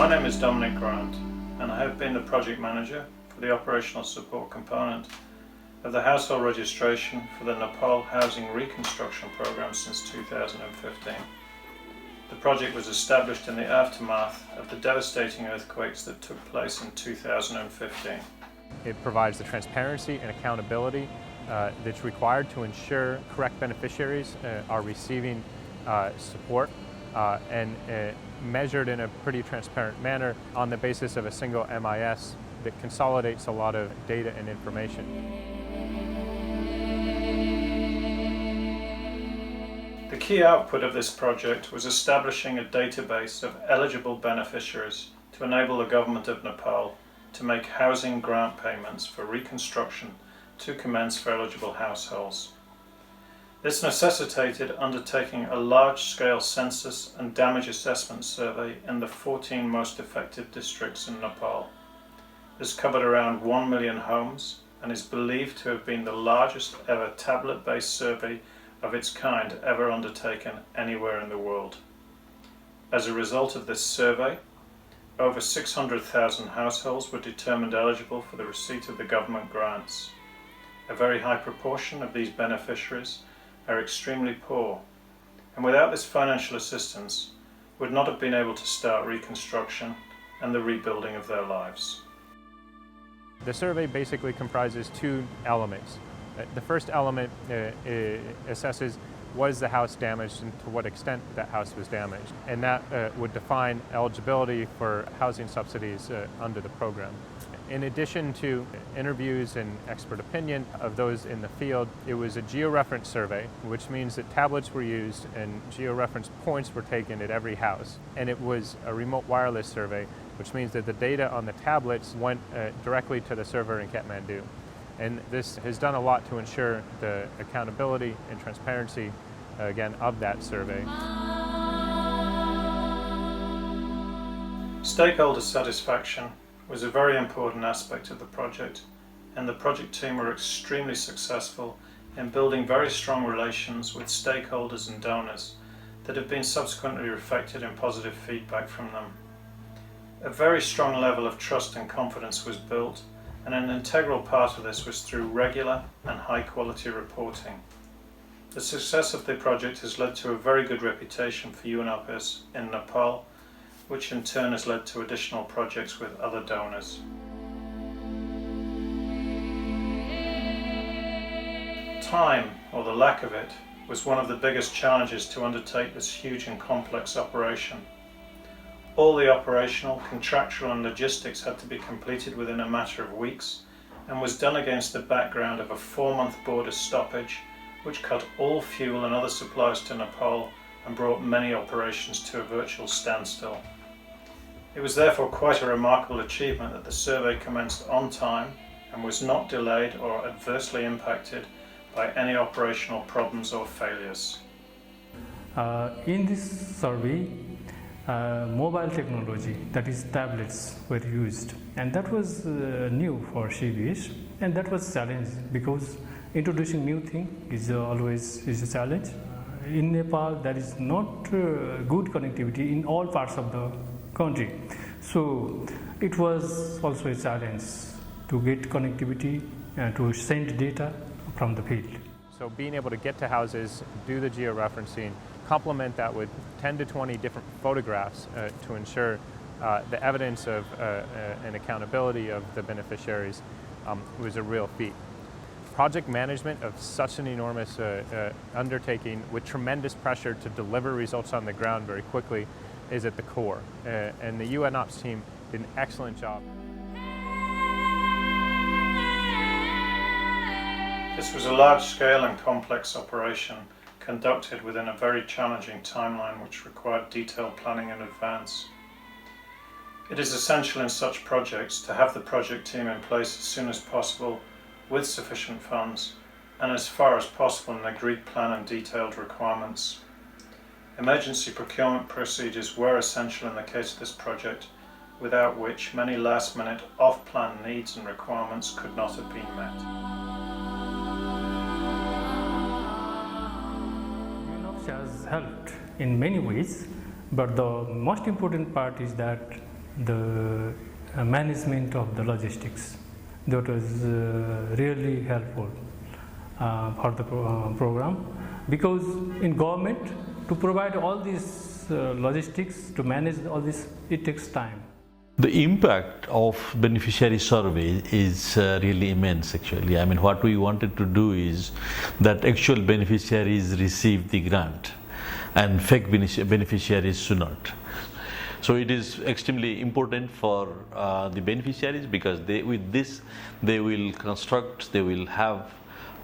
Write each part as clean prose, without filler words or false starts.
My name is Dominic Grant, and I have been the project manager for the operational support component of the household registration for the Nepal Housing Reconstruction Program since 2015. The project was established in the aftermath of the devastating earthquakes that took place in 2015. It provides the transparency and accountability that's required to ensure correct beneficiaries are receiving support and measured in a pretty transparent manner on the basis of a single MIS that consolidates a lot of data and information. The key output of this project was establishing a database of eligible beneficiaries to enable the government of Nepal to make housing grant payments for reconstruction to commence for eligible households. This necessitated undertaking a large-scale census and damage assessment survey in the 14 most affected districts in Nepal. This covered around 1 million homes and is believed to have been the largest ever tablet-based survey of its kind ever undertaken anywhere in the world. As a result of this survey, over 600,000 households were determined eligible for the receipt of the government grants. A very high proportion of these beneficiaries are extremely poor, and without this financial assistance would not have been able to start reconstruction and the rebuilding of their lives. The survey basically comprises two elements. The first element assesses was the house damaged and to what extent that house was damaged, and that would define eligibility for housing subsidies under the program. In addition to interviews and expert opinion of those in the field, it was a georeference survey, which means that tablets were used and georeference points were taken at every house. And it was a remote wireless survey, which means that the data on the tablets went directly to the server in Kathmandu. And this has done a lot to ensure the accountability and transparency, again, of that survey. Stakeholder satisfaction was a very important aspect of the project, and the project team were extremely successful in building very strong relations with stakeholders and donors that have been subsequently reflected in positive feedback from them. A very strong level of trust and confidence was built, and an integral part of this was through regular and high quality reporting. The success of the project has led to a very good reputation for UNOPIS in Nepal, which in turn has led to additional projects with other donors. Time, or the lack of it, was one of the biggest challenges to undertake this huge and complex operation. All the operational, contractual and logistics had to be completed within a matter of weeks, and was done against the background of a 4-month border stoppage which cut all fuel and other supplies to Nepal and brought many operations to a virtual standstill. It was therefore quite a remarkable achievement that the survey commenced on time and was not delayed or adversely impacted by any operational problems or failures. In this survey, mobile technology, that is tablets, were used, and that was new for CBS, and that was a challenge because introducing new thing is always a challenge. In Nepal, there is not good connectivity in all parts of the country, so it was also a challenge to get connectivity and to send data from the field. So being able to get to houses, do the georeferencing, complement that with 10 to 20 different photographs to ensure the evidence of and accountability of the beneficiaries was a real feat. Project management of such an enormous undertaking with tremendous pressure to deliver results on the ground very quickly is at the core, and the UN Ops team did an excellent job. This was a large-scale and complex operation conducted within a very challenging timeline which required detailed planning in advance. It is essential in such projects to have the project team in place as soon as possible with sufficient funds and as far as possible an agreed plan and detailed requirements. Emergency procurement procedures were essential in the case of this project, without which many last-minute off-plan needs and requirements could not have been met. UNOPS has helped in many ways, but the most important part is that the management of the logistics. That was really helpful for the program, because in government to provide all these logistics, to manage all this, it takes time. The impact of beneficiary survey is really immense actually. I mean, what we wanted to do is that actual beneficiaries receive the grant and fake beneficiaries should not. So it is extremely important for the beneficiaries, because with this they will construct, they will have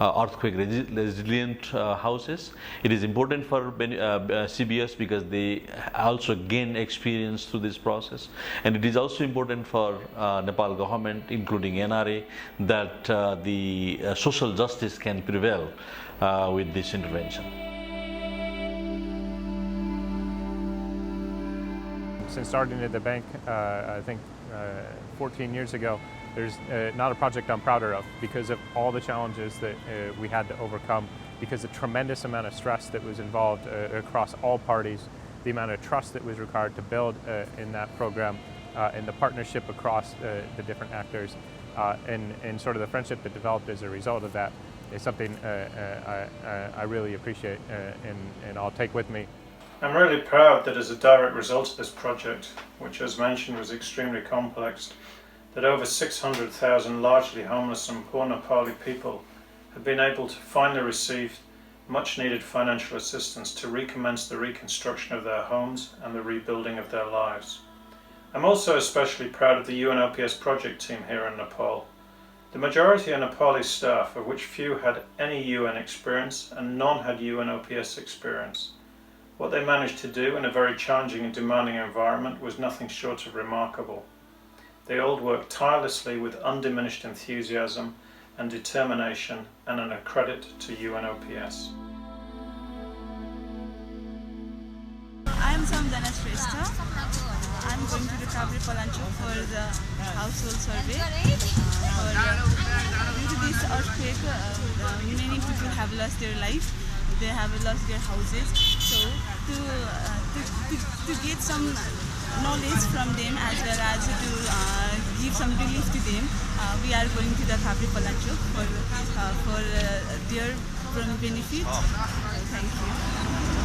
earthquake resilient houses. It is important for CBS because they also gain experience through this process, and it is also important for Nepal government, including NRA, that the social justice can prevail with this intervention. Since starting at the bank, I think 14 years ago, there's not a project I'm prouder of, because of all the challenges that we had to overcome, because of the tremendous amount of stress that was involved across all parties, the amount of trust that was required to build in that program, and the partnership across the different actors, and sort of the friendship that developed as a result of that is something I really appreciate and I'll take with me. I'm really proud that as a direct result of this project, which as mentioned was extremely complex, that over 600,000 largely homeless and poor Nepali people have been able to finally receive much needed financial assistance to recommence the reconstruction of their homes and the rebuilding of their lives. I'm also especially proud of the UNOPS project team here in Nepal. The majority are Nepalese staff, of which few had any UN experience and none had UNOPS experience. What they managed to do in a very challenging and demanding environment was nothing short of remarkable. They all worked tirelessly with undiminished enthusiasm and determination, and a credit to UNOPS. I am Samdana Shrestha. I am going to the Kabri Palanchok for the household survey. Due to this earthquake, many people have lost their life. They have lost their houses. So to get some knowledge from them, as well as to give some relief to them, we are going to the Kabri Palanchok for their benefit. Thank you.